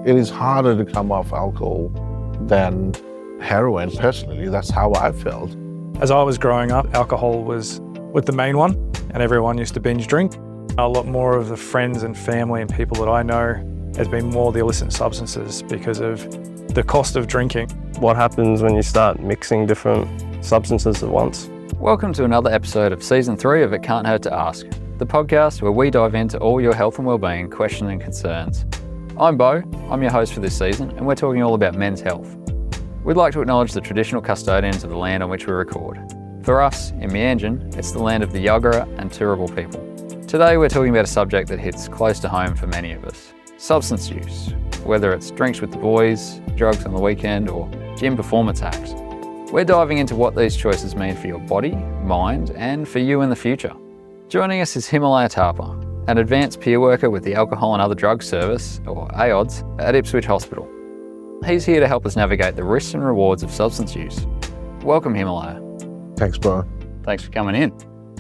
It is harder to come off alcohol than heroin. Personally, that's how I felt. As I was growing up, alcohol was the main one, and everyone used to binge drink. A lot more of the friends and family and people that I know has been more the illicit substances because of the cost of drinking. What happens when you start mixing different substances at once? Welcome to another episode of Season 3 of It Can't Hurt to Ask, the podcast where we dive into all your health and wellbeing questions and concerns. I'm Bo, I'm your host for this season, and we're talking all about men's health. We'd like to acknowledge the traditional custodians of the land on which we record. For us, in Meanjin, it's the land of the Yagara and Turrbal people. Today we're talking about a subject that hits close to home for many of us. Substance use, whether it's drinks with the boys, drugs on the weekend, or gym performance hacks. We're diving into what these choices mean for your body, mind, and for you in the future. Joining us is Himalaya, an advanced peer worker with the Alcohol and Other Drugs Service, or AODS, at Ipswich Hospital. He's here to help us navigate the risks and rewards of substance use. Welcome, Himalaya. Thanks, bro. Thanks for coming in.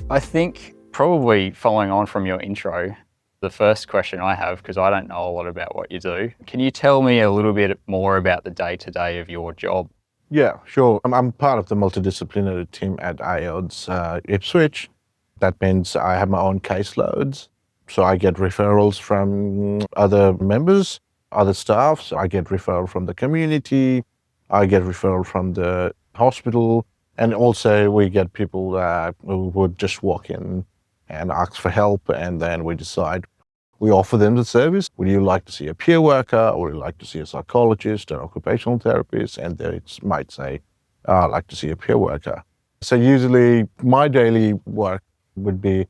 I think probably following on from your intro, the first question I have, because I don't know a lot about what you do, can you tell me a little bit more about the day-to-day of your job? Yeah, sure. I'm part of the multidisciplinary team at AODS Ipswich. That means I have my own caseloads. So I get referrals from other members, other staff. So I get referral from the community. I get referral from the hospital. And also we get people who would just walk in and ask for help. And then we decide, we offer them the service. Would you like to see a peer worker, or would you like to see a psychologist, an occupational therapist? And they might say, I'd like to see a peer worker. So usually my daily work would be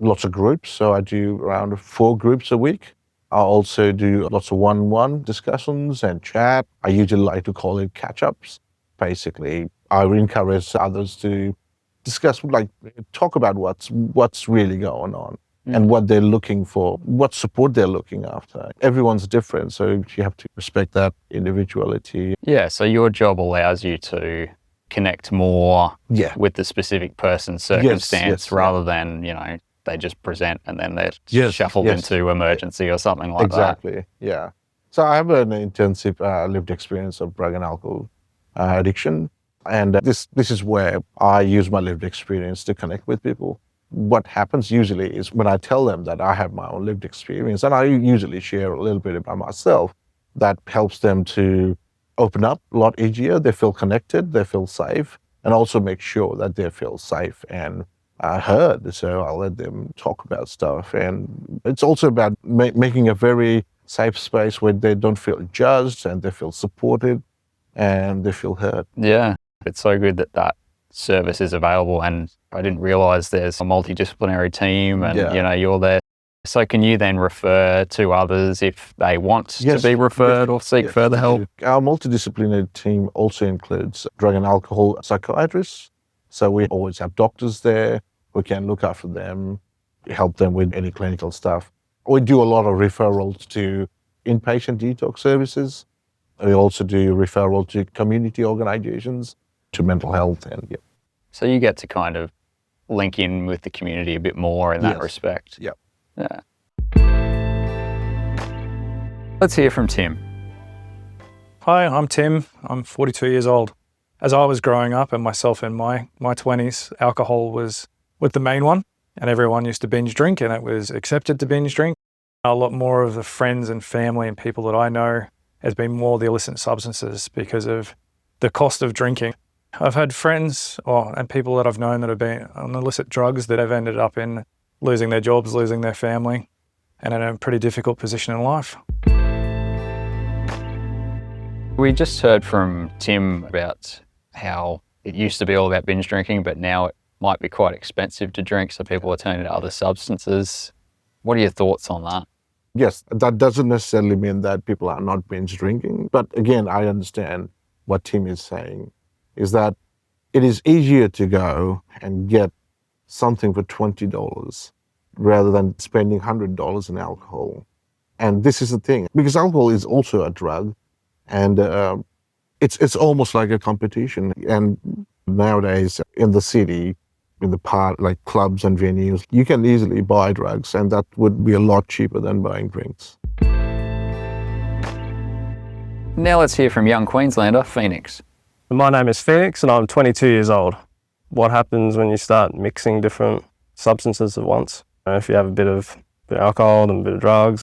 lots of groups. So I do around 4 groups a week. I also do lots of one-on-one discussions and chat. I usually like to call it catch-ups. Basically, I encourage others to discuss, talk about what's really going on and what they're looking for, what support they're looking after. Everyone's different, so you have to respect that individuality. Yeah, so your job allows you to connect more with the specific person's circumstance rather than, they just present and then they're shuffled into emergency or something like that. Exactly, yeah. So I have an intensive lived experience of drug and alcohol addiction. And this is where I use my lived experience to connect with people. What happens usually is when I tell them that I have my own lived experience, and I usually share a little bit about myself, that helps them to open up a lot easier. They feel connected, they feel safe, and also make sure that they feel safe and heard. So I'll let them talk about stuff. And it's also about making a very safe space where they don't feel judged and they feel supported and they feel heard. Yeah, it's so good that service is available, and I didn't realize there's a multidisciplinary team and you're there. So can you then refer to others if they want to be referred or seek further help? Our multidisciplinary team also includes drug and alcohol psychiatrists. So we always have doctors there who can look after them, help them with any clinical stuff. We do a lot of referrals to inpatient detox services. We also do referral to community organizations, to mental health. So you get to kind of link in with the community a bit more in that respect. Yeah. Let's hear from Tim. Hi, I'm Tim. I'm 42 years old. As I was growing up, and myself in my 20s, alcohol was the main one, and everyone used to binge drink, and it was accepted to binge drink. A lot more of the friends and family and people that I know has been more the illicit substances because of the cost of drinking. I've had friends and people that I've known that have been on illicit drugs that have ended up in losing their jobs, losing their family, and in a pretty difficult position in life. We just heard from Tim about how it used to be all about binge drinking, but now it might be quite expensive to drink, so people are turning to other substances. What are your thoughts on that? Yes, that doesn't necessarily mean that people are not binge drinking. But again, I understand what Tim is saying, is that it is easier to go and get something for $20 rather than spending $100 in alcohol. And this is the thing, because alcohol is also a drug, and it's almost like a competition. And nowadays in the city, in the park, like clubs and venues, you can easily buy drugs, and that would be a lot cheaper than buying drinks. Now let's hear from young Queenslander, Phoenix. My name is Phoenix and I'm 22 years old. What happens when you start mixing different substances at once? If you have a bit of alcohol and a bit of drugs.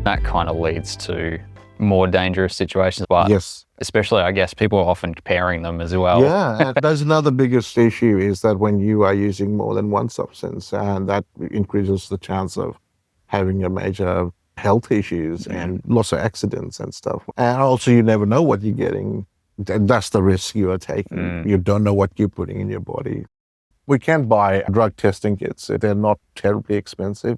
That kind of leads to more dangerous situations, but Yes. especially, I guess, people are often pairing them as well. Yeah, and that's another biggest issue is that when you are using more than one substance, and that increases the chance of having a major health issues and lots of accidents and stuff. And also, you never know what you're getting. And that's the risk you are taking. You don't know what you're putting in your body. We can buy drug testing kits. They're not terribly expensive.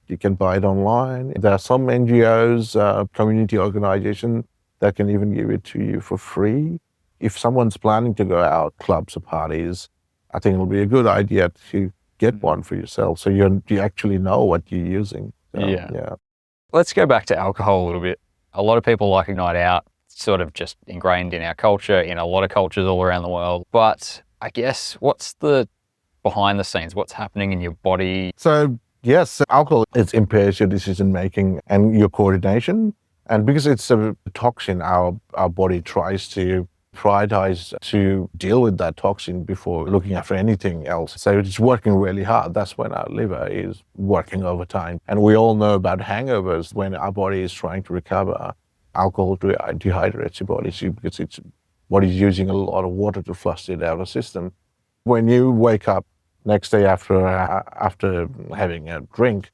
You can buy it online. There are some NGOs, community organizations that can even give it to you for free. If someone's planning to go out, clubs or parties, I think it'll be a good idea to get one for yourself so you actually know what you're using. So, yeah. Let's go back to alcohol a little bit. A lot of people like a night out, sort of just ingrained in our culture, in a lot of cultures all around the world. But I guess what's the behind the scenes? What's happening in your body? So, yes, alcohol, it impairs your decision making and your coordination. And because it's a toxin, our body tries to prioritize to deal with that toxin before looking after anything else. So it's working really hard. That's when our liver is working overtime. And we all know about hangovers when our body is trying to recover. Alcohol dehydrates your body because its body's using a lot of water to flush it out of the system. When you wake up next day after having a drink,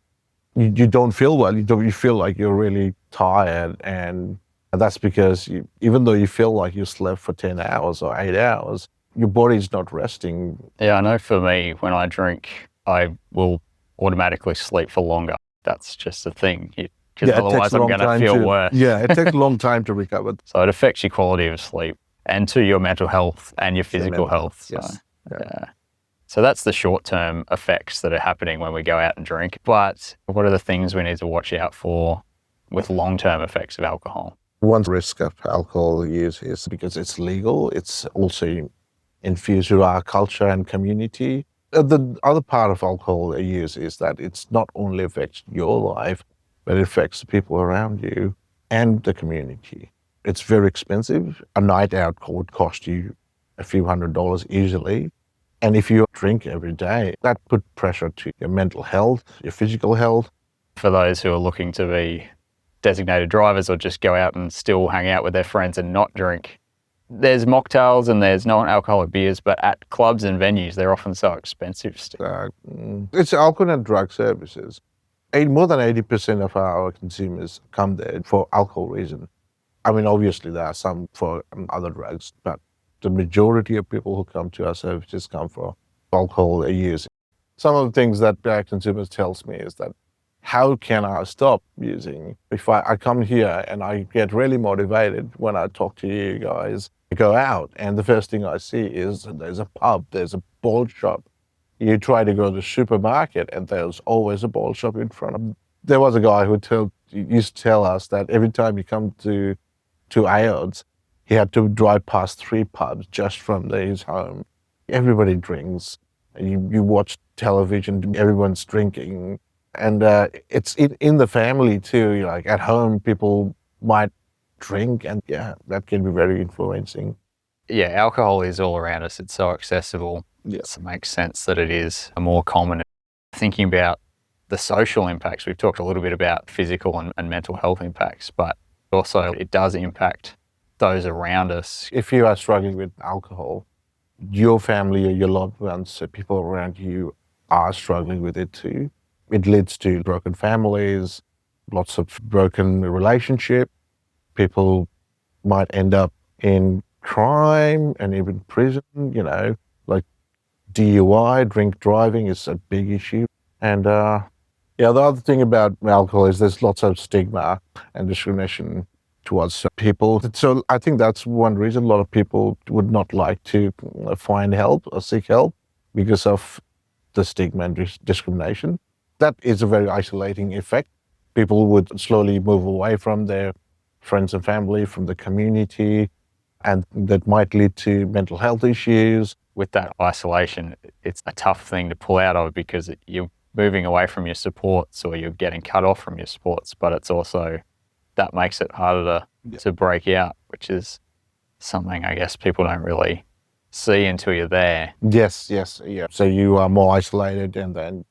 you don't feel well. You feel like you're really tired, and that's because even though you feel like you slept for 10 hours or 8 hours, your body's not resting. Yeah, I know for me, when I drink, I will automatically sleep for longer. That's just a thing. Because otherwise I'm going to feel worse. Yeah, it takes a long time to recover. So it affects your quality of sleep and to your mental health and your physical health. So, Yes. Yeah. So that's the short-term effects that are happening when we go out and drink. But what are the things we need to watch out for with long-term effects of alcohol? One risk of alcohol use is because it's legal, it's also infused with our culture and community. The other part of alcohol use is that it's not only affects your life, but it affects the people around you and the community. It's very expensive. A night out would cost you a few $100s easily. And if you drink every day, that put pressure to your mental health, your physical health. For those who are looking to be designated drivers or just go out and still hang out with their friends and not drink, there's mocktails and there's non-alcoholic beers, but at clubs and venues, they're often so expensive still. It's alcohol and drug services. More than 80% of our consumers come there for alcohol reason. I mean, obviously there are some for other drugs, but the majority of people who come to our services come for alcohol use. Some of the things that our consumers tells me is that, how can I stop using? If I come here and I get really motivated when I talk to you guys, I go out and the first thing I see is there's a pub, there's a ball shop. You try to go to the supermarket and there's always a ball shop in front of them. There was a guy who used to tell us that every time you come to Ayods, he had to drive past 3 pubs just from his home. Everybody drinks. You watch television, everyone's drinking. And it's in the family too. Like at home, people might drink, and yeah, that can be very influencing. Yeah, alcohol is all around us. It's so accessible. Yes. It makes sense that it is more common. Thinking about the social impacts, we've talked a little bit about physical and mental health impacts, but also it does impact those around us. If you are struggling with alcohol, your family or your loved ones, so people around you are struggling with it too. It leads to broken families, lots of broken relationship. People might end up in crime and even prison, like DUI, drink driving is a big issue. And the other thing about alcohol is there's lots of stigma and discrimination towards people. So I think that's one reason a lot of people would not like to find help or seek help, because of the stigma and discrimination. That is a very isolating effect. People would slowly move away from their friends and family, from the community, and that might lead to mental health issues. With that isolation, it's a tough thing to pull out of because you're moving away from your supports or you're getting cut off from your supports, but it's also that makes it harder to break out, which is something I guess people don't really see until you're there. Yes, yeah. So you are more isolated, and then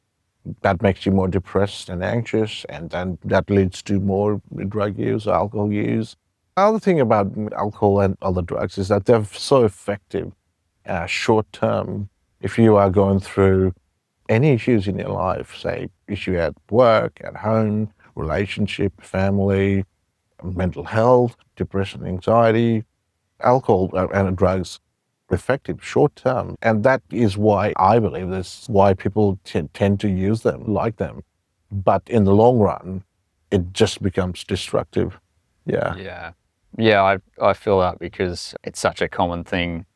that makes you more depressed and anxious, and then that leads to more drug use, alcohol use. Another thing about alcohol and other drugs is that they're so effective short term. If you are going through any issues in your life, say issue at work, at home, relationship, family, mental health, depression, anxiety, alcohol and drugs, effective short term. And that is why I believe that's why people tend to use them, like them. But in the long run, it just becomes destructive. Yeah. Yeah, I feel that because it's such a common thing.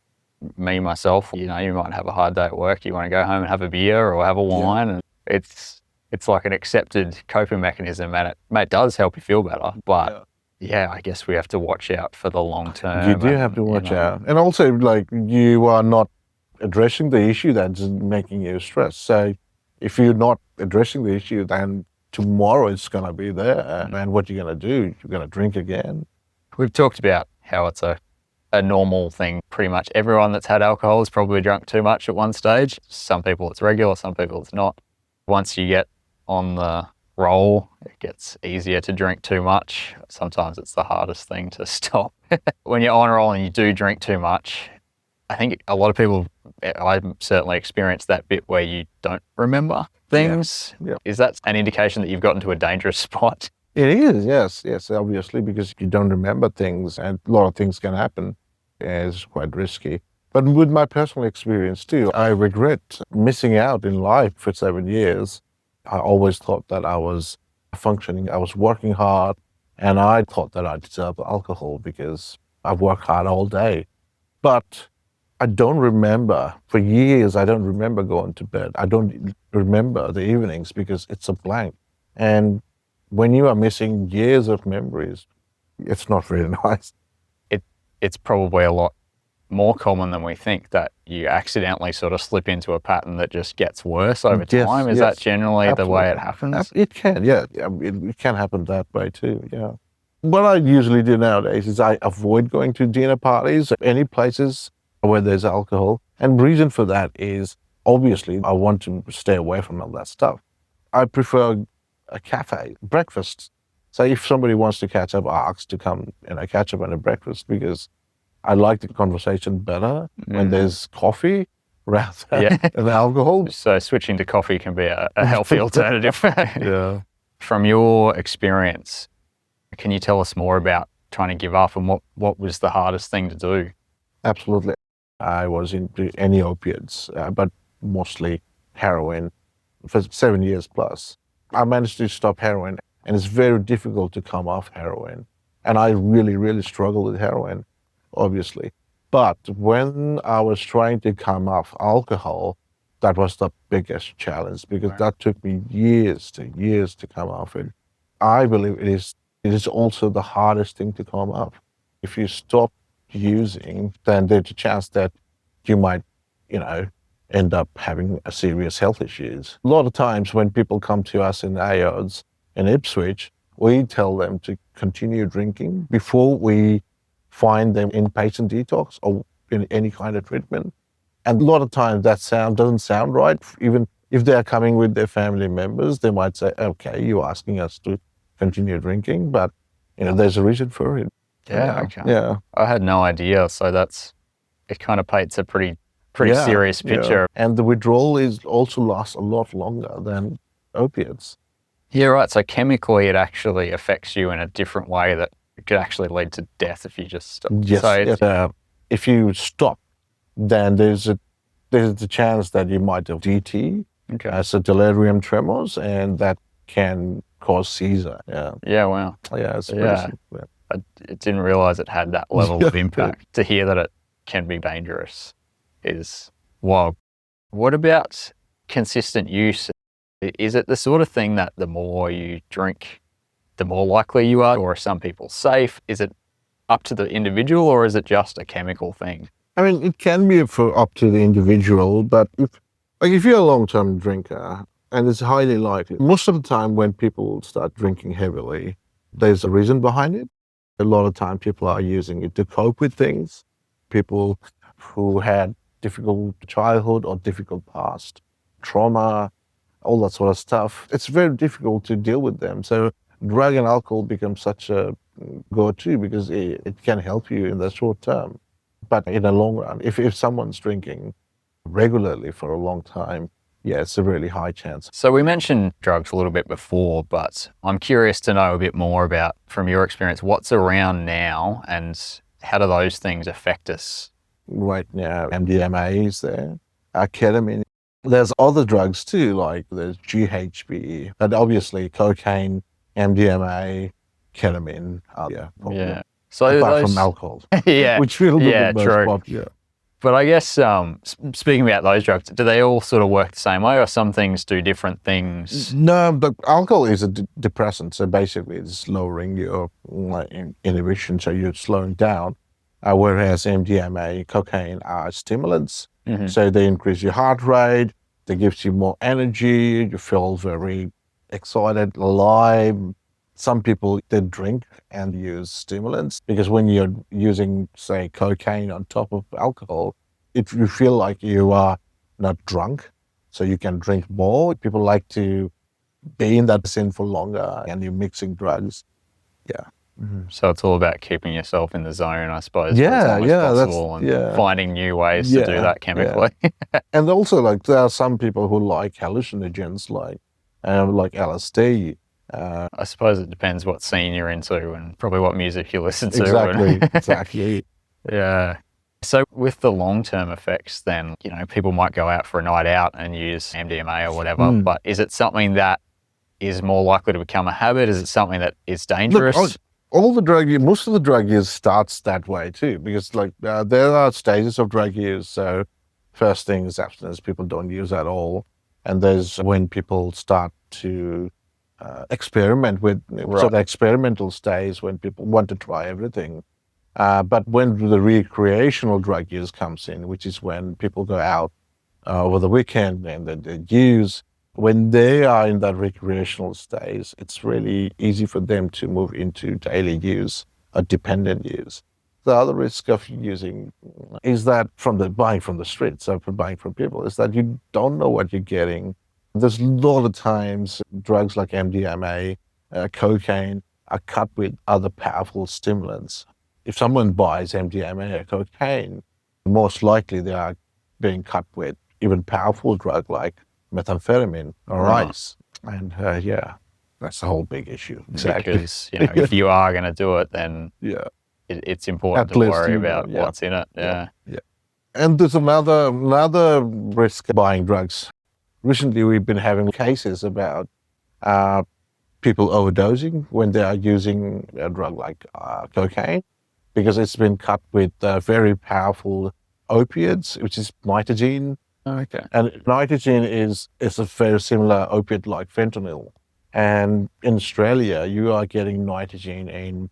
Me, myself, you might have a hard day at work. You want to go home and have a beer or have a wine. And it's like an accepted coping mechanism, and it does help you feel better. But I guess we have to watch out for the long term. You do have to watch out. And also, like, you are not addressing the issue that's making you stressed. So if you're not addressing the issue, then tomorrow it's going to be there. And what you're going to do, you're going to drink again. We've talked about how it's a normal thing. Pretty much everyone that's had alcohol has probably drunk too much at one stage. Some people it's regular, some people it's not. Once you get on the roll, it gets easier to drink too much. Sometimes it's the hardest thing to stop. When you're on a roll and you do drink too much, I think a lot of people, I certainly experienced that bit where you don't remember things. Yeah. Is that an indication that you've gotten to a dangerous spot? It is, yes, obviously, because you don't remember things and a lot of things can happen. It's quite risky. But with my personal experience too, I regret missing out in life for 7 years. I always thought that I was functioning, I was working hard, and I thought that I deserved alcohol because I've worked hard all day. But I don't remember, for years, I don't remember going to bed. I don't remember the evenings because it's a blank. And when you are missing years of memories, it's not very nice. It's probably a lot more common than we think that you accidentally sort of slip into a pattern that just gets worse over time. Is that generally the way it happens? It can, yeah. It can happen that way too, yeah. What I usually do nowadays is I avoid going to dinner parties, any places where there's alcohol. And the reason for that is, obviously, I want to stay away from all that stuff. I prefer a cafe, breakfast. So if somebody wants to catch up, I ask to come and I catch up on a breakfast because I like the conversation better when there's coffee rather than alcohol. So switching to coffee can be a healthy alternative. Yeah. From your experience, can you tell us more about trying to give up and what was the hardest thing to do? Absolutely. I was into any opiates, but mostly heroin for 7 years plus. I managed to stop heroin, and it's very difficult to come off heroin. And I really, really struggled with heroin, obviously. But when I was trying to come off alcohol, that was the biggest challenge because that took me years to come off it. I believe it is also the hardest thing to come off. If you stop using, then there's a chance that you might, end up having a serious health issues. A lot of times when people come to us in AODS in Ipswich, we tell them to continue drinking before we find them in patient detox or in any kind of treatment. And a lot of times that doesn't sound right. Even if they're coming with their family members, they might say, okay, you're asking us to continue drinking, but there's a reason for it. Yeah, okay. Yeah. I had no idea. So it kind of paints a pretty serious picture. Yeah. And the withdrawal also lasts a lot longer than opiates. Yeah, right. So chemically, it actually affects you in a different way that it could actually lead to death if you just stop. Yes. So if you stop, then there's a chance that you might have DT, so delirium tremors, and that can cause seizure. Yeah. Yeah. Wow. Yeah. I didn't realize it had that level of impact. To hear that it can be dangerous is wild. What about consistent use? Is it the sort of thing that the more you drink, the more likely you are, or are some people safe? Is it up to the individual, or is it just a chemical thing? I mean, it can be up to the individual, but if you're a long-term drinker, and it's highly likely, most of the time when people start drinking heavily, There's a reason behind it. A lot of time people are using it to cope with things. People who had difficult childhood or difficult past, trauma, all that sort of stuff. It's very difficult to deal with them. So drug and alcohol become such a go-to because it can help you in the short term. But in the long run, if someone's drinking regularly for a long time, yeah, it's a really high chance. So we mentioned drugs a little bit before, but I'm curious to know a bit more about, from your experience, what's around now and how do those things affect us? Right now, MDMA is there, ketamine. There's other drugs too, like there's GHB, and obviously cocaine, MDMA, ketamine. Yeah. So apart those, from alcohol, yeah, which will be yeah, the most true. popular. But I guess speaking about those drugs, do they all sort of work the same way, or some things do different things? No, but alcohol is a depressant, so basically it's lowering your inhibition, so you're slowing down. Whereas MDMA, cocaine are stimulants, so they increase your heart rate, they gives you more energy, you feel very excited, alive. Some people, they drink and use stimulants because when you're using, say, cocaine on top of alcohol, you feel like you are not drunk, so you can drink more. People like to be in that scene for longer, and you're mixing drugs. Yeah. So it's all about keeping yourself in the zone, I suppose, for Yeah, as long as yeah, possible, and finding new ways to do that chemically. And also, like, there are some people who like hallucinogens, like LSD. I suppose it depends what scene you're into and probably what music you listen to. Exactly. Yeah. So with the long-term effects, then, you know, people might go out for a night out and use MDMA or whatever, but is it something that is more likely to become a habit? Is it something that is dangerous? Look, most of the drug use starts that way too, because there are stages of drug use. So first thing is abstinence, people don't use at all. And there's when people start to experiment with, so the experimental stage when people want to try everything. But when the recreational drug use comes in, which is when people go out over the weekend and they use, when they are in that recreational stage, it's really easy for them to move into daily use or dependent use. The other risk of using is that buying from the streets, so from buying from people, is that you don't know what you're getting. There's a lot of times drugs like MDMA, cocaine are cut with other powerful stimulants. If someone buys MDMA or cocaine, most likely they are being cut with even powerful drug like methamphetamine or ice. And that's a whole big issue. Exactly. Because, you know, if you are going to do it, then it's important to worry about what's in it. Yeah. And there's another risk buying drugs. Recently, we've been having cases about people overdosing when they are using a drug like cocaine, because it's been cut with very powerful opiates, which is nitogene. Okay. And nitogene is a very similar opiate like fentanyl. And in Australia, you are getting nitogene in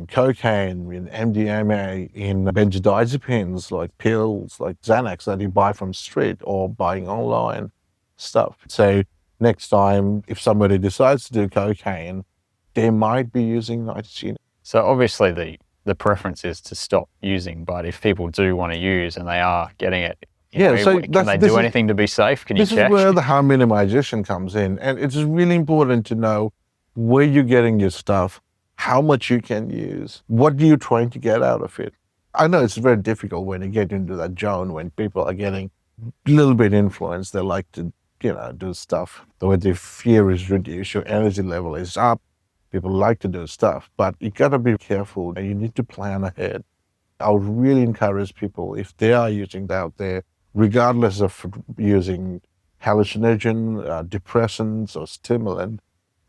cocaine, in MDMA, in benzodiazepines like pills, like Xanax that you buy from the street or buying online stuff. So next time, if somebody decides to do cocaine, they might be using nitogene. So obviously the preference is to stop using, but if people do want to use and they are getting it, can they do anything to be safe? Can you check? This is where the harm minimization comes in. And it's really important to know where you're getting your stuff, how much you can use, what are you trying to get out of it. I know it's very difficult when you get into that zone when people are getting a little bit influenced. They like to, do stuff. When the fear is reduced, your energy level is up. People like to do stuff, but you got to be careful and you need to plan ahead. I would really encourage people, if they are using that out there, regardless of using hallucinogen, depressants or stimulant,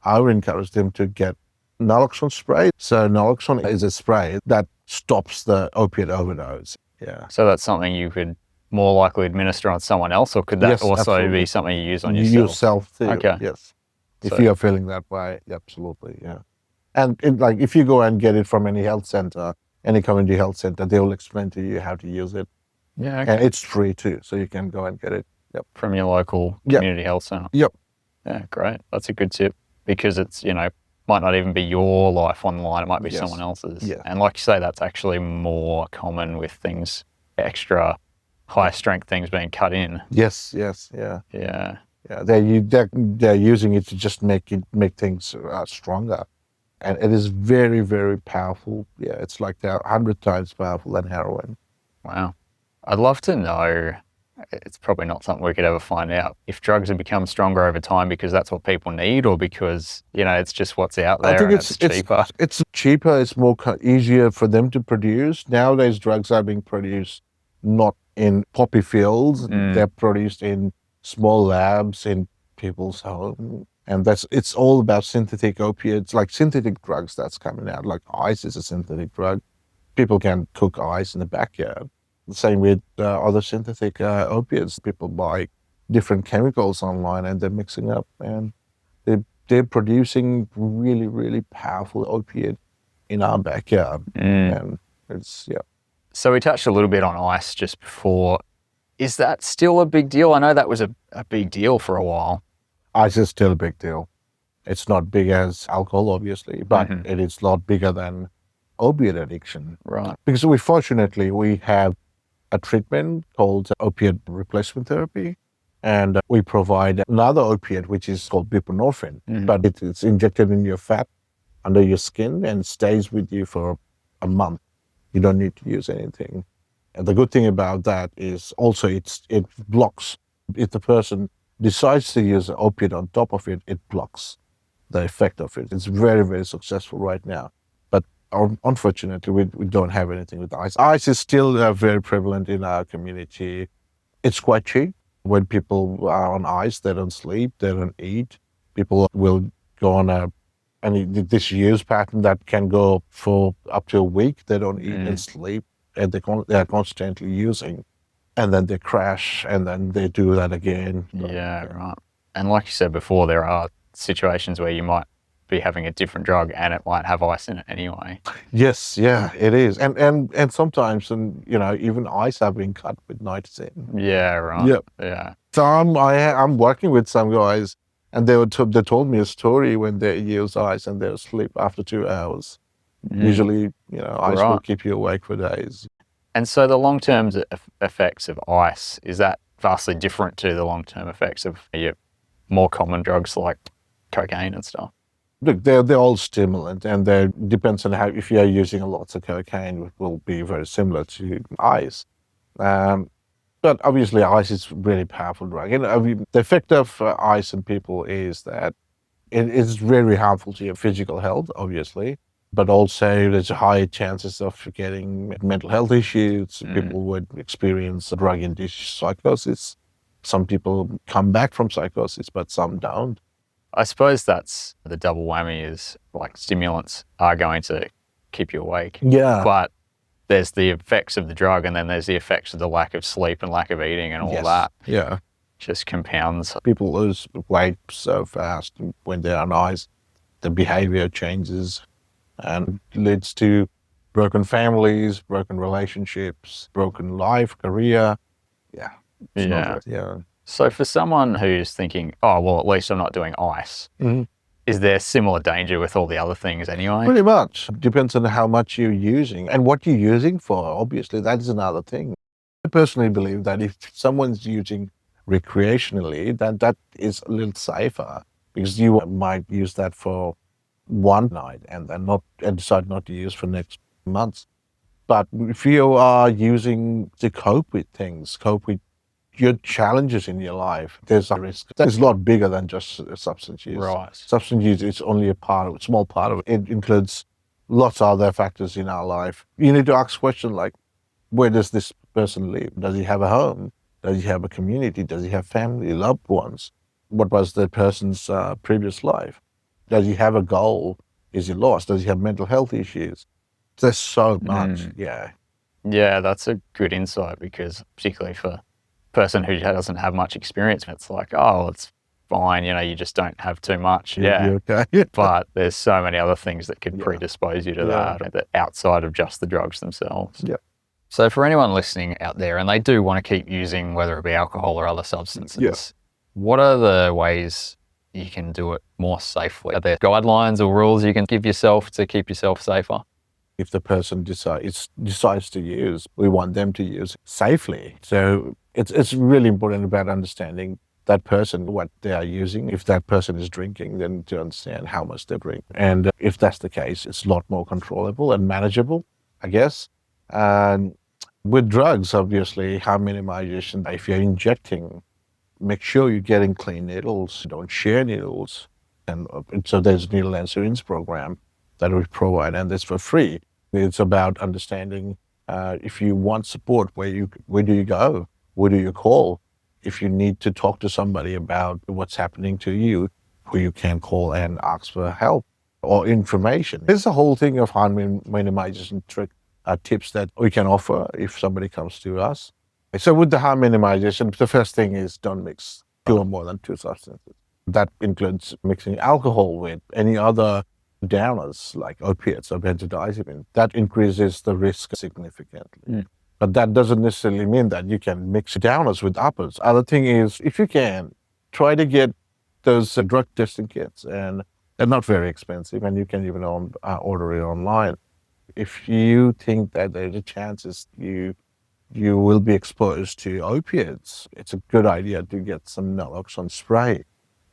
I would encourage them to get naloxone spray. So naloxone is a spray that stops the opiate overdose. Yeah. So that's something you could more likely administer on someone else, or could that also absolutely. be something you use on yourself? Yourself too. Okay. Yes. If you are feeling that way, absolutely. Yeah. And if you go and get it from any health center, any community health center, they will explain to you how to use it. Yeah. Okay. And it's free too, so you can go and get it. Yep. From your local community health center. Yep. Yeah, great. That's a good tip, because it's, might not even be your life on the line, it might be Yes. someone else's. Yeah. And like you say, that's actually more common with things, extra high strength things being cut in. Yes, Yeah. yeah. They're using it to just make things stronger, and it is very, very powerful. Yeah, it's like they're 100 times powerful than heroin. Wow. I'd love to know, it's probably not something we could ever find out, if drugs have become stronger over time because that's what people need, or because, it's just what's out there. I think and it's cheaper. It's cheaper. It's more easier for them to produce. Nowadays, drugs are being produced not in poppy fields. They're produced in small labs in people's home. And it's all about synthetic opiates, like synthetic drugs that's coming out. Like ice is a synthetic drug. People can cook ice in the backyard. The same with other synthetic opiates. People buy different chemicals online and they're mixing up, and they're producing really, really powerful opiate in our backyard. And it's, yeah. So we touched a little bit on ice just before. Is that still a big deal? I know that was a big deal for a while. Ice is still a big deal. It's not big as alcohol, obviously, but it is a lot bigger than opiate addiction. Right. Because fortunately, we have a treatment called opiate replacement therapy, and we provide another opiate, which is called buprenorphine, but it's injected in your fat under your skin and stays with you for a month. You don't need to use anything. And the good thing about that is also it blocks. If the person decides to use an opiate on top of it, it blocks the effect of it. It's very, very successful right now. But unfortunately, we don't have anything with ice. Ice is still very prevalent in our community. It's quite cheap. When people are on ice, they don't sleep, they don't eat. People will go on this use pattern that can go for up to a week. They don't eat and sleep, and they're constantly using. And then they crash, and then they do that again. Yeah, right. And like you said before, there are situations where you might be having a different drug and it might have ice in it anyway. Yes, yeah, it is. And sometimes, even ice have been cut with nitrogen. Yeah, right. Yep. Yeah. So I'm working with some guys, and they told me a story when they use ice and they'll sleep after 2 hours. Usually, ice will keep you awake for days. And so the long-term effects of ice, is that vastly different to the long-term effects of your more common drugs like cocaine and stuff? Look, they're all stimulant, and they depends on if you're using lots of cocaine, it will be very similar to ice. But obviously, ice is a really powerful drug. The effect of ice on people is that it is very harmful to your physical health, obviously, but also there's high chances of getting mental health issues. People would experience drug-induced psychosis. Some people come back from psychosis, but some don't. I suppose that's the double whammy, is like stimulants are going to keep you awake. Yeah. But there's the effects of the drug, and then there's the effects of the lack of sleep and lack of eating and all that. Yeah. Just compounds. People lose weight so fast when they're on ice. The behavior changes and leads to broken families, broken relationships, broken life, career. Yeah. Yeah. So for someone who's thinking, oh, well, at least I'm not doing ice, is there similar danger with all the other things anyway? Pretty much. Depends on how much you're using and what you're using for. Obviously, that is another thing. I personally believe that if someone's using recreationally, that is a little safer, because you might use that for one night and then decide not to use for next months. But if you are using to cope with your challenges in your life, there's a risk. It's a lot bigger than just substance use. Right. Substance use is only a small part of it. It includes lots of other factors in our life. You need to ask questions like, where does this person live? Does he have a home? Does he have a community? Does he have family, loved ones? What was the person's previous life? Does he have a goal? Is he lost? Does he have mental health issues? There's so much, yeah. Yeah, that's a good insight, because particularly for person who doesn't have much experience, it's like, oh, it's fine, you just don't have too much. You're okay. But there's so many other things that could predispose you to that outside of just the drugs themselves. Yeah. So for anyone listening out there and they do want to keep using, whether it be alcohol or other substances, what are the ways you can do it more safely? Are there guidelines or rules you can give yourself to keep yourself safer? If the person decides to use, we want them to use safely. So it's really important about understanding that person, what they are using. If that person is drinking, then to understand how much they drink. And if that's the case, it's a lot more controllable and manageable, I guess. And with drugs, obviously, harm minimization, if you're injecting, make sure you're getting clean needles, don't share needles. And so there's a needle and syringe program that we provide, and it's for free. It's about understanding if you want support, where do you go? Where do you call? If you need to talk to somebody about what's happening to you, who you can call and ask for help or information. There's a whole thing of harm minimization tips that we can offer if somebody comes to us. So with the harm minimization, the first thing is don't mix 2 or more than 2 substances. That includes mixing alcohol with any other downers like opiates or benzodiazepine. That increases the risk significantly. But that doesn't necessarily mean that you can mix downers with uppers. Other thing is, if you can, try to get those drug testing kits, and they're not very expensive, and you can even order it online. If you think that there's a chance you will be exposed to opiates, it's a good idea to get some naloxone spray,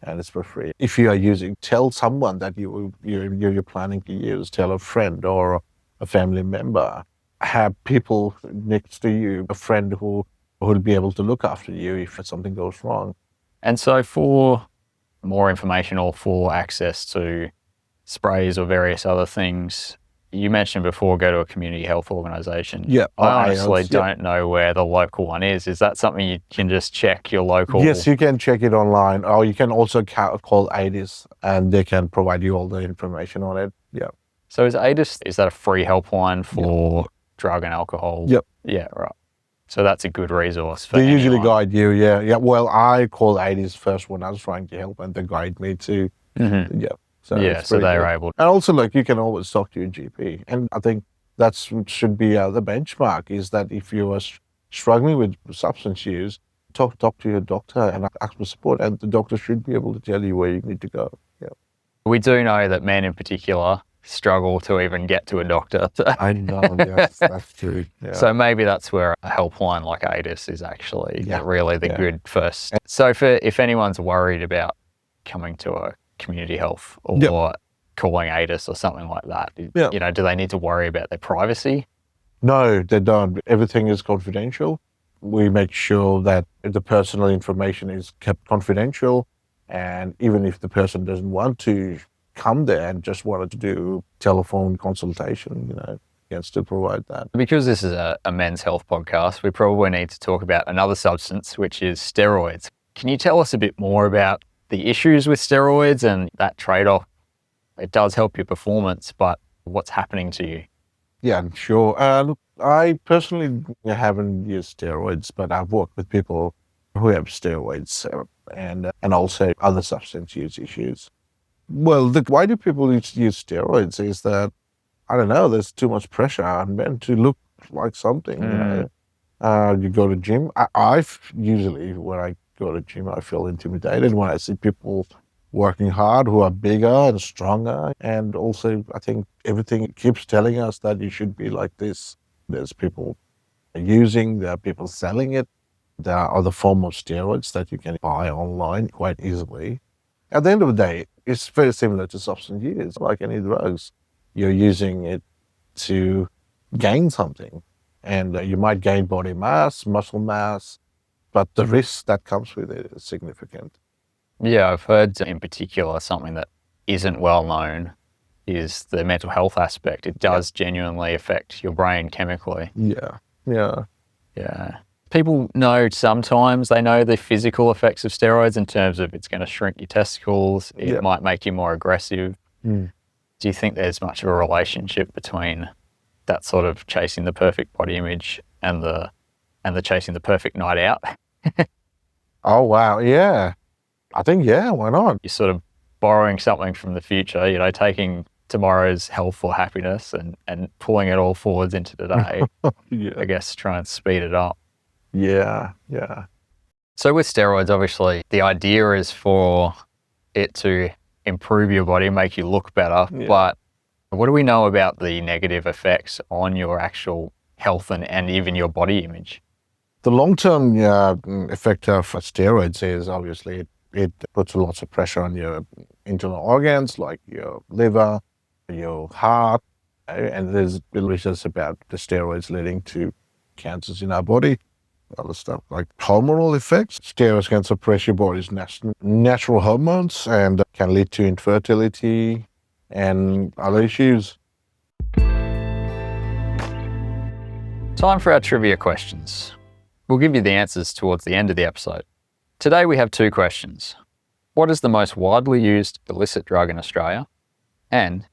and it's for free. If you are using, tell someone that you're planning to use. Tell a friend or a family member. Have people next to you, a friend who will be able to look after you if something goes wrong. And so for more information or for access to sprays or various other things, you mentioned before, go to a community health organisation. Yeah. I honestly don't know where the local one is. Is that something you can just check your local? Yes, you can check it online, or you can also call ADIS, and they can provide you all the information on it. Yeah. So is ADIS, is that a free helpline for drug and alcohol? Yep. Yeah, right. So that's a good resource for They usually anyone. guide you, yeah. Well, I called ADIS first when I was trying to help, and they guide me to, Mm-hmm. yeah. So they're able. And also, you can always talk to your GP. And I think that's what should be the benchmark, is that if you are struggling with substance use, talk to your doctor and ask for support, and the doctor should be able to tell you where you need to go. Yeah. We do know that men in particular struggle to even get to a doctor. I know, yes, that's true. Yeah. So maybe that's where a helpline like ADIS is actually really the good first. So if anyone's worried about coming to a community health or calling ADIS or something like that, do they need to worry about their privacy? No, they don't. Everything is confidential. We make sure that the personal information is kept confidential, and even if the person doesn't want to come there and just wanted to do telephone consultation, you can still provide that. Because this is a men's health podcast, we probably need to talk about another substance, which is steroids. Can you tell us a bit more about the issues with steroids and that trade-off? It does help your performance, but what's happening to you? Yeah, sure. Look, I personally haven't used steroids, but I've worked with people who have steroids and also other substance use issues. Well, why do people use steroids is that, I don't know, there's too much pressure on men to look like something. You go to gym. Usually when I go to gym, I feel intimidated when I see people working hard who are bigger and stronger. And also, I think everything keeps telling us that you should be like this. There's people using, there are people selling it. There are other forms of steroids that you can buy online quite easily. At the end of the day, it's very similar to substance use, like any drugs. You're using it to gain something, and you might gain body mass, muscle mass, but the risk that comes with it is significant. Yeah, I've heard in particular something that isn't well known is the mental health aspect. It does genuinely affect your brain chemically. Yeah. People know sometimes, they know the physical effects of steroids in terms of it's going to shrink your testicles, it might make you more aggressive. Do you think there's much of a relationship between that sort of chasing the perfect body image and the chasing the perfect night out? Oh, wow. Yeah. I think, why not? You're sort of borrowing something from the future, taking tomorrow's health or happiness and pulling it all forwards into today. I guess try and speed it up. Yeah. So with steroids, obviously, the idea is for it to improve your body, make you look better. Yeah. But what do we know about the negative effects on your actual health and even your body image? The long-term effect of steroids is obviously it puts lots of pressure on your internal organs like your liver, your heart, and there's research about the steroids leading to cancers in our body, other stuff like hormonal effects. Steroids can suppress your body's natural hormones and can lead to infertility and other issues. Time for our trivia questions. We'll give you the answers towards the end of the episode. Today we have 2 questions. What is the most widely used illicit drug in Australia? And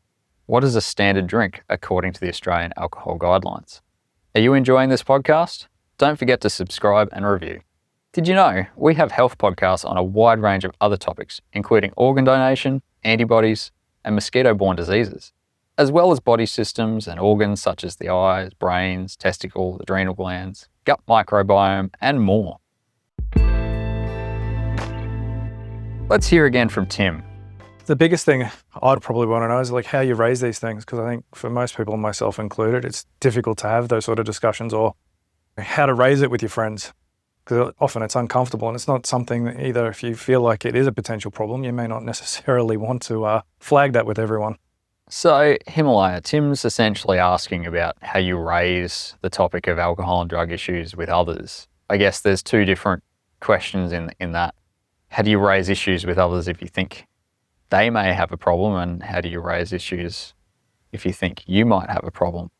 what is a standard drink according to the Australian Alcohol Guidelines? Are you enjoying this podcast? Don't forget to subscribe and review. Did you know we have health podcasts on a wide range of other topics, including organ donation, antibodies, and mosquito-borne diseases, as well as body systems and organs such as the eyes, brains, testicles, adrenal glands, gut microbiome, and more. Let's hear again from Tim. The biggest thing I'd probably want to know is like how you raise these things, because I think for most people, myself included, it's difficult to have those sort of discussions, or how to raise it with your friends, because often it's uncomfortable and it's not something that either if you feel like it is a potential problem, you may not necessarily want to flag that with everyone. So, Himalaya, Tim's essentially asking about how you raise the topic of alcohol and drug issues with others. I guess there's 2 different questions in that. How do you raise issues with others if you think they may have a problem, and how do you raise issues if you think you might have a problem?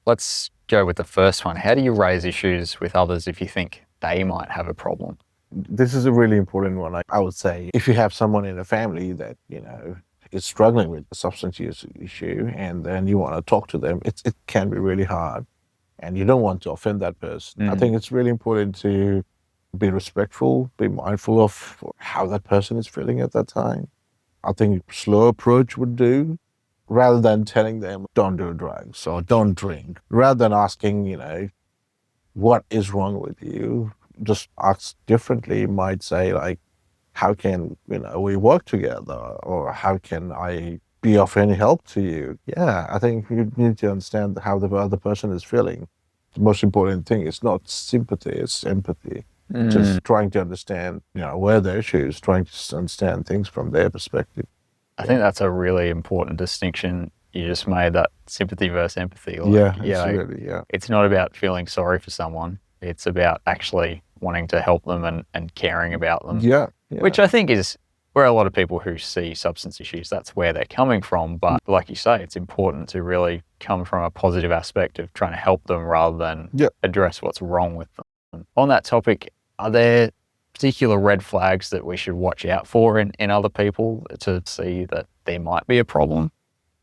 Let's go with the first one. How do you raise issues with others if you think they might have a problem? This is a really important one. I would say if you have someone in a family that, is struggling with a substance use issue and then you want to talk to them, it can be really hard and you don't want to offend that person. I think it's really important to be respectful, be mindful of how that person is feeling at that time. I think a slow approach would do, rather than telling them, don't do drugs or don't drink. Rather than asking, what is wrong with you, just ask differently. You might say, like, how can, we work together? Or how can I be of any help to you? Yeah, I think you need to understand how the other person is feeling. The most important thing is not sympathy, it's empathy. Just trying to understand, where their issues, trying to understand things from their perspective. I think that's a really important distinction you just made, that sympathy versus empathy. Absolutely. It's not about feeling sorry for someone. It's about actually wanting to help them and caring about them. Yeah. Which I think is where a lot of people who see substance issues, that's where they're coming from. But like you say, it's important to really come from a positive aspect of trying to help them rather than address what's wrong with them. On that topic, are there particular red flags that we should watch out for in other people to see that there might be a problem?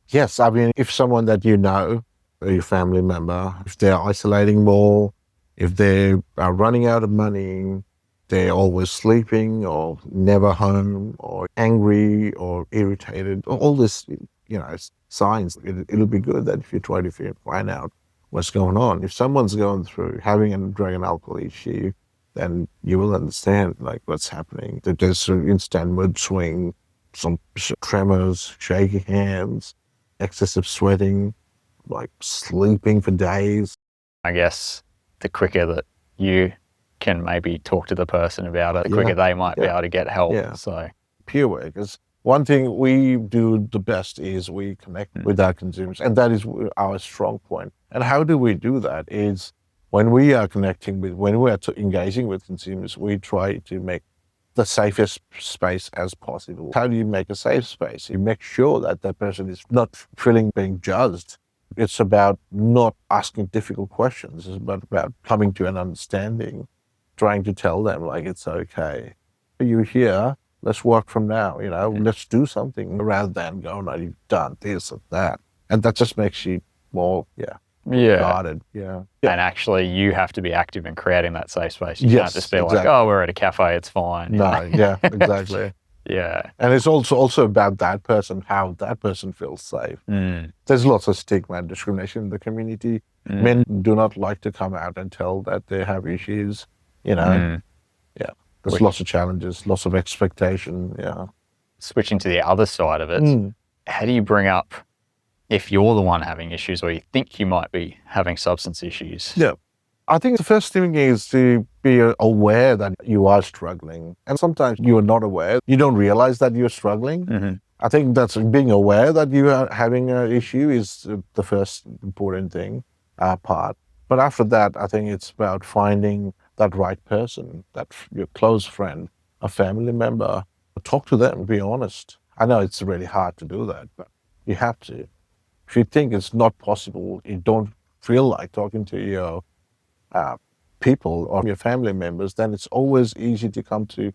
Yes, I mean, if someone that you know, or your family member, if they're isolating more, if they are running out of money, they're always sleeping or never home or angry or irritated, all this, signs, it'll be good that if you try to find out what's going on. If someone's going through having a drug and alcohol issue, then you will understand like what's happening. That there's an instant mood swing, some tremors, shaky hands, excessive sweating, like sleeping for days. I guess the quicker that you can maybe talk to the person about it, the quicker they might be able to get help. Yeah. So Pure way, because one thing we do the best is we connect with our consumers, and that is our strong point. And how do we do that? Is when we are when we are engaging with consumers, we try to make the safest space as possible. How do you make a safe space? You make sure that that person is not feeling being judged. It's about not asking difficult questions. It's about coming to an understanding, trying to tell them like it's okay. You're here. Let's work from now. Let's do something rather than go, no, you've done this or that, and that just makes you more guarded. Yeah. And actually, you have to be active in creating that safe space. You can't just be like, oh, we're at a cafe, it's fine. No, exactly. Yeah. And it's also about that person, how that person feels safe. There's lots of stigma and discrimination in the community. Men do not like to come out and tell that they have issues, There's lots of challenges, lots of expectation, switching to the other side of it, how do you bring up if you're the one having issues or you think you might be having substance issues? Yeah. I think the first thing is to be aware that you are struggling. And sometimes you are not aware. You don't realize that you're struggling. Mm-hmm. I think that's being aware that you are having an issue is the first important thing, part. But after that, I think it's about finding that right person, your close friend, a family member. Talk to them, be honest. I know it's really hard to do that, but you have to. If you think it's not possible, you don't feel like talking to your people or your family members, then it's always easy to come to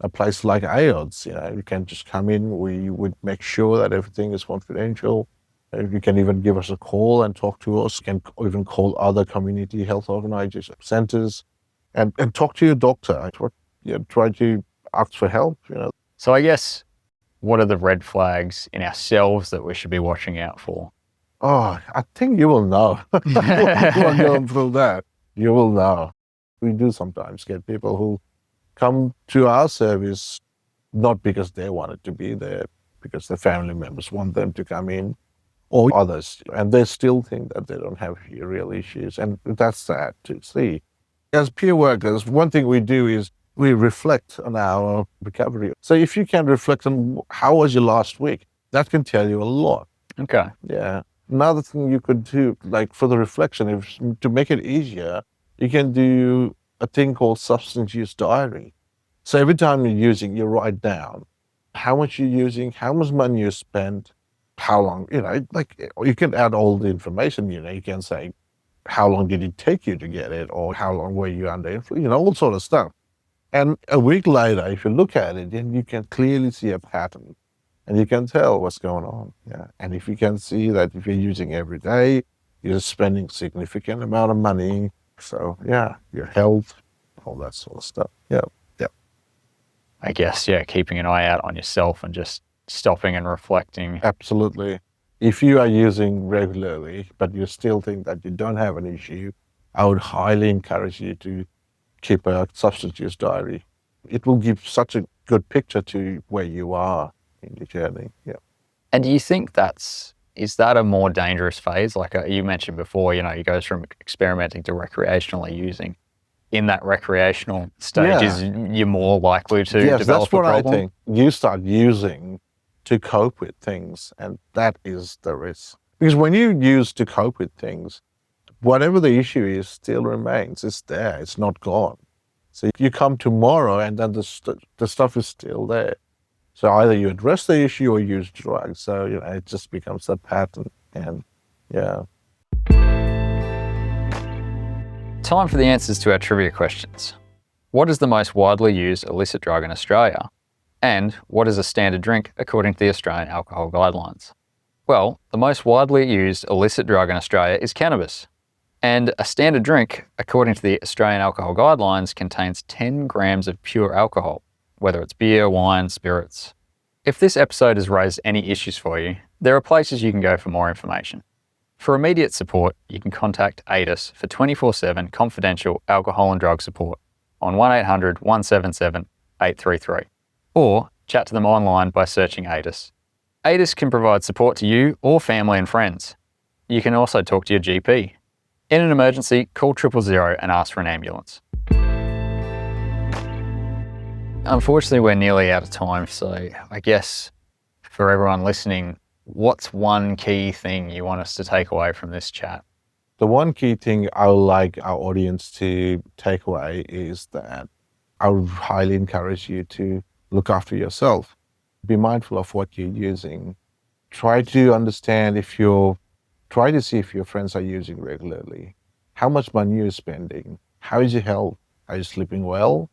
a place like AODS. You can just come in. We would make sure that everything is confidential. You can even give us a call and talk to us. You can even call other community health organization centers and talk to your doctor. Try to ask for help. So I guess, what are the red flags in ourselves that we should be watching out for? Oh, I think you will know. You are going through that. You will know. We do sometimes get people who come to our service not because they wanted to be there, because their family members want them to come in, or others, and they still think that they don't have real issues. And that's sad to see. As peer workers, one thing we do is we reflect on our recovery. So if you can reflect on how was your last week, that can tell you a lot. Okay. Yeah. Another thing you could do, like for the reflection, is to make it easier, you can do a thing called substance use diary. So every time you're using, you write down how much you're using, how much money you spent, how long, you can add all the information, you can say, how long did it take you to get it? Or how long were you under influence, all sort of stuff. And a week later, if you look at it, then you can clearly see a pattern. And you can tell what's going on. Yeah. And if you can see that if you're using every day, you're spending significant amount of money. So yeah, your health, all that sort of stuff. Yeah. Yeah. I guess, keeping an eye out on yourself and just stopping and reflecting. Absolutely. If you are using regularly, but you still think that you don't have an issue, I would highly encourage you to keep a substance use diary. It will give such a good picture to where you are in your journey. Yeah. And do you think is that a more dangerous phase? Like you mentioned before, you goes from experimenting to recreationally using. In that recreational stage, you're more likely to develop a problem? Yes, that's what I think. You start using to cope with things, and that is the risk. Because when you use to cope with things, whatever the issue is still remains. It's there. It's not gone. So you come tomorrow, and then the stuff is still there. So either you address the issue or use drugs. So, it just becomes a pattern. And yeah. Time for the answers to our trivia questions. What is the most widely used illicit drug in Australia? And what is a standard drink according to the Australian Alcohol Guidelines? Well, the most widely used illicit drug in Australia is cannabis. And a standard drink, according to the Australian Alcohol Guidelines, contains 10 grams of pure alcohol, whether it's beer, wine, spirits. If this episode has raised any issues for you, there are places you can go for more information. For immediate support, you can contact ADIS for 24/7 confidential alcohol and drug support on 1800 177 833, or chat to them online by searching ADIS. ADIS can provide support to you or family and friends. You can also talk to your GP. In an emergency, call 000 and ask for an ambulance. Unfortunately, we're nearly out of time, so I guess for everyone listening, what's one key thing you want us to take away from this chat? The one key thing I would like our audience to take away is that I would highly encourage you to look after yourself. Be mindful of what you're using. Try to see if your friends are using regularly. How much money you're spending. How is your health? Are you sleeping well?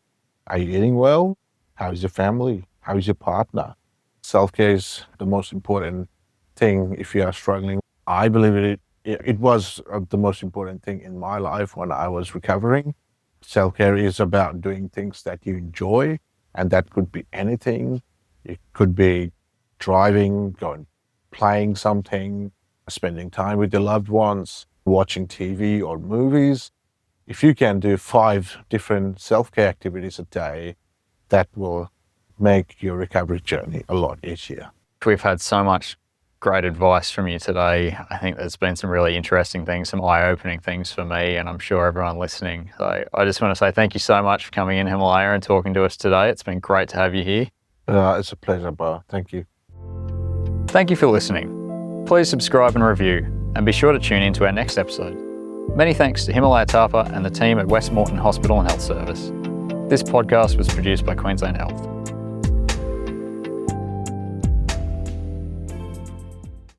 Are you eating well? How is your family? How is your partner? Self-care is the most important thing if you are struggling. I believe it was the most important thing in my life when I was recovering. Self-care is about doing things that you enjoy, and that could be anything. It could be driving, playing something, spending time with your loved ones, watching TV or movies. If you can do 5 different self-care activities a day, that will make your recovery journey a lot easier. We've had so much great advice from you today. I think there's been some really interesting things, some eye-opening things for me, and I'm sure everyone listening. So I just want to say thank you so much for coming in, Himalaya, and talking to us today. It's been great to have you here. It's a pleasure, Bo. Thank you. Thank you for listening. Please subscribe and review, and be sure to tune in to our next episode. Many thanks to Himalaya Tapa and the team at Westmoreton Hospital and Health Service. This podcast was produced by Queensland Health.